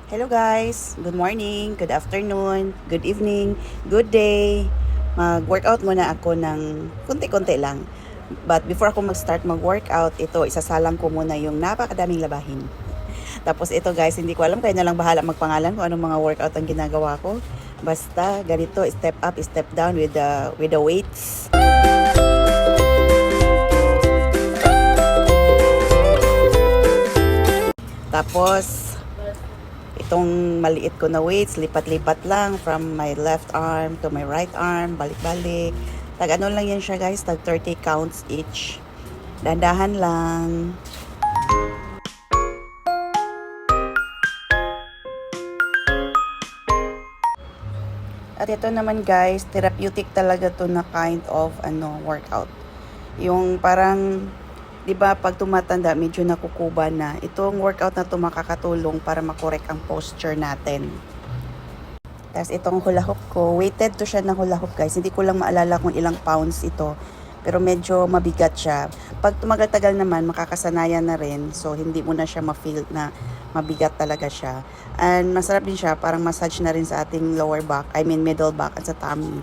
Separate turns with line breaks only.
Hello guys, good morning, good afternoon, good evening, good day. Mag-workout muna ako ng konti-konti lang. But before ako mag-start mag-workout, ito isasalang ko muna yung napakadaming labahin. Tapos ito guys, hindi ko alam, kayo na lang bahala magpangalan kung anong mga workout ang ginagawa ko. Basta ganito, step up, step down with the weights. Tapos itong maliit ko na weights, lipat-lipat lang from my left arm to my right arm, balik-balik. Tag ano lang yan siya guys, tag 30 counts each. Dandahan lang. At ito naman guys, therapeutic talaga to na kind of workout. Yung parang 'di ba pag tumatanda medyo nakukuba na. Itong workout na to makakatulong para makorek ang posture natin. Tapos itong hula hoop ko, weighted to siya na hula hoop guys. Hindi ko lang maalala kung ilang pounds ito. Pero medyo mabigat siya. Pag tumagal-tagal naman, makakasanayan na rin. So hindi mo na siya ma-feel na mabigat talaga siya. And masarap din siya, parang massage na rin sa ating lower back, I mean middle back at sa tummy.